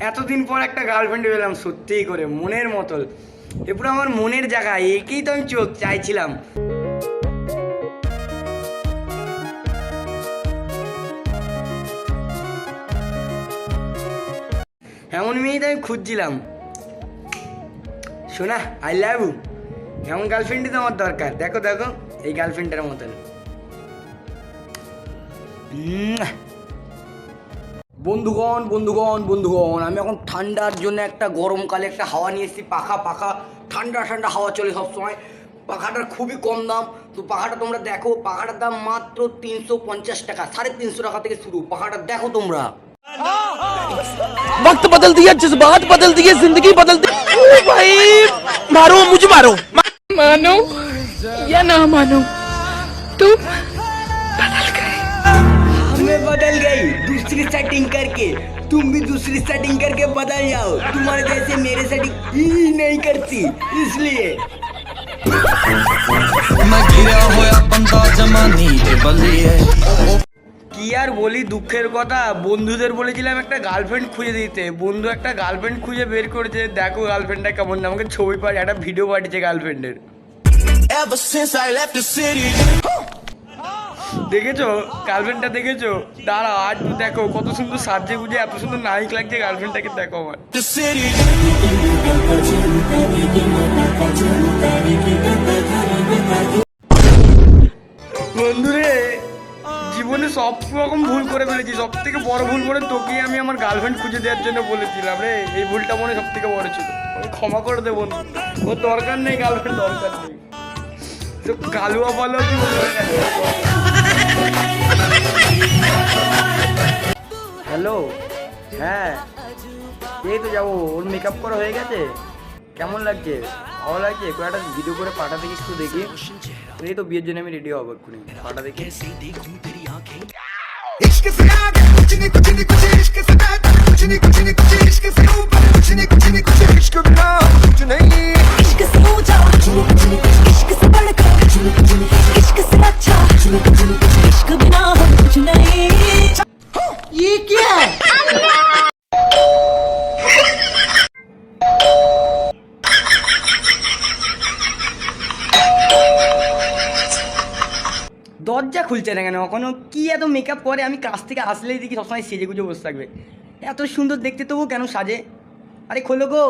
এতদিন পর একটা গার্লফ্রেন্ড পেলাম, সত্যিই করে মনের মতো। এরপর আমার মনের জায়গা, একেই তো আমি চাইছিলাম। এমন মেয়েই তো আমি খুঁজছিলাম। শোনা, আই লাভ ইউ। এমন গার্লফ্রেন্ডই তো আমার দরকার। দেখো দেখো, এই গার্লফ্রেন্ডটার মতন। বন্ধুগণ বন্ধুগণ বন্ধুগণ, আমি এখন ঠান্ডার জন্য একটা গরমকালে একটা হাওয়া নিয়ে এসেছি। পাখা পাখা ঠান্ডা ঠান্ডা হাওয়া চলে সবসময়। পাখাটার খুবই কম দাম। তো পাখাটা তোমরা দেখো, পাখাটার দাম মাত্র 350 টাকা, 350 টাকা থেকে শুরু। পাখাটা দেখো তোমরা। वक्त बदल दिया, जज्बात बदल दिए, जिंदगी बदल दी। भाई मारो, मुझे मारो। मानो या ना मानो, तुम बदल गए। हमें बदल गई दूसरी सेटिंग करके। तुम भी दूसरी सेटिंग करके बदल जाओ। तुम्हारे जैसे मेरे सेटिंग ही नहीं करती, इसलिए। मैं गिरा होया बंदा जमानी के बलिए। কি আর বলি দুঃখের কথা, বন্ধুদের বলেছিলাম একটা গার্লফ্রেন্ড খুঁজে দিতে। বন্ধু একটা গার্লফ্রেন্ড খুঁজে বের করেছে। দেখো গার্লফ্রেন্ডটা কেমন, আমাকে ছবি পাঠিয়ে একটা ভিডিও পাঠিয়েছে গার্লফ্রেন্ডের। দেখেছো গার্লফ্রেন্ডটা, দেখেছো? দাঁড়া, আজ দেখো কত সুন্দর সাজে গুজে, এত সুন্দর নায়ক লাগছে গার্লফ্রেন্ডটাকে। দেখো আমার বন্ধুরে, জীবনে সব রকম ভুল করে ফেলেছি। সব থেকে বড় ভুল করে তোকে আমি আমার গার্লফ্রেন্ড খুঁজে দেওয়ার জন্য বলেছিলাম রে। এই ভুলটা মনে সব থেকে বড় ছিল। ক্ষমা করে দে বন্ধু, ওর দরকার নেই, গার্লফ্রেন্ড দরকার নেই। তো কালুয়া বলো কি হ্যালো, হ্যাঁ এই তো যাবো। ওর মেকআপ করা হয়ে গেছে। কেমন লাগছে? ভালো লাগছে? একটা ভিডিও করে পাঠা দেখি, একটু দেখি। এই তো বিয়ের জন্য আমি রেডি হবো এক্ষুনি। পাঠা দেখি। ये क्या है? দরজা খুলছে না কেন এখনো? কি এত মেকআপ করে? আমি কাছ থেকে আসলেই দেখি সবসময় সেজে গুজে বসে থাকবে। এত সুন্দর দেখতে তবু কেন সাজে? আরে খোলো গো।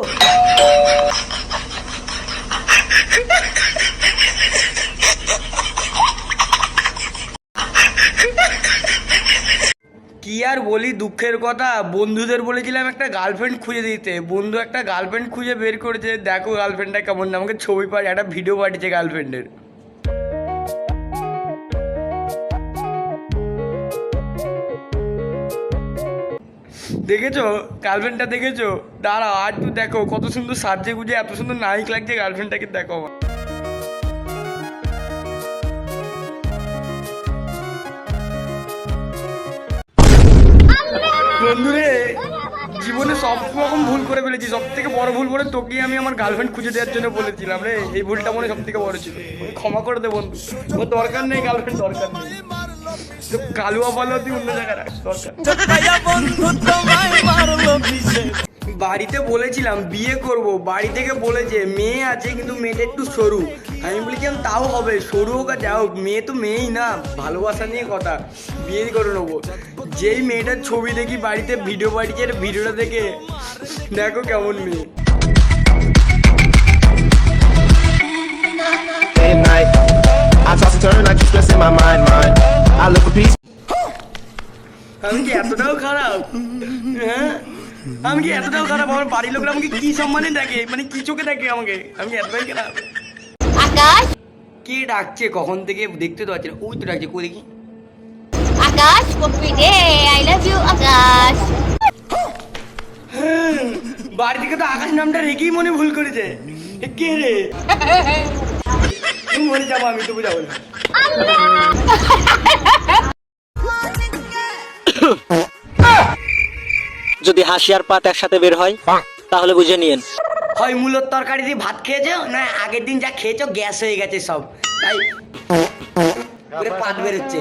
কি আর বলি দুঃখের কথা, বন্ধুদের বলেছিলাম একটা গার্লফ্রেন্ড খুঁজে দিতে। বন্ধু একটা গার্লফ্রেন্ড খুঁজে বের করেছে। দেখো গার্লফ্রেন্ডটা কেমন, আমাকে ছবি পাঠিয়ে একটা ভিডিও পাঠিয়েছে গার্লফ্রেন্ডের। দেখেছো গার্লফ্রেন্ডটা, দেখেছো? দাঁড়া, আজ দেখো কত সুন্দর সাজে গুজে, এত সুন্দর নায়ক লাগছে গার্লফ্রেন্ডটাকে। দেখো আমার বন্ধুরে, জীবনে সব রকম ভুল করে ফেলেছি। সব থেকে বড় ভুল করে তোকে আমি আমার গার্লফ্রেন্ড খুঁজে দেওয়ার জন্য বলেছিলাম রে। এই ভুলটা মনে সব থেকে বড় ছিল। ক্ষমা করে দে বন্ধু, ওর দরকার নেই, গার্লফ্রেন্ড দরকার নেই। কালুয়া বলো তুই অন্য জায়গায় রাখ, দরকার। বাড়িতে বলেছিলাম বিয়ে করব, বাড়ি থেকে বলেছে মেয়ে আছে কিন্তু মেয়েটা একটু সরু। আমি বলেছিলাম তাও হবে, সরু হোক আর যা হোক, মেয়ে তো মেয়েই না, ভালোবাসা নিয়ে কথা, বিয়ে করে নেবো। যেই মেয়েটার ছবি দেখি বাড়িতে, ভিডিও পাঠিয়েছে, ভিডিওটা দেখে দেখো কেমন মেয়ে। আমি কি এতটাও খারাপ? হ্যাঁ, আমি কি এতটাও খারাপ? আমার বাড়ির লোকরা আমাকে কি সম্মানে দেখে, মানে কি চোখে দেখে আমাকে? আমি এতটাই খারাপ? আকাশ, কে ডাকছে কখন থেকে? দেখতে তো পাচ্ছি না। ওই তো ডাকছে, কই দেখি। আকাশ কপি রে, আই লাভ ইউ আকাশ। বাড়ি থেকে তো আকাশ নামটা রেখেই মনে ভুল করেছে। কে রে? তুমি মরে যাবো, আমি তবু যাবো না। যদি হাসি আর পাত একসাথে বের হয় তাহলে বুঝে নিয়েন হয় মূলোর তরকারি দিয়ে ভাত খেয়েছো, না আগের দিন যা খেয়েছো গ্যাস হয়ে গেছে সব, তাই পাত বেরোচ্ছে।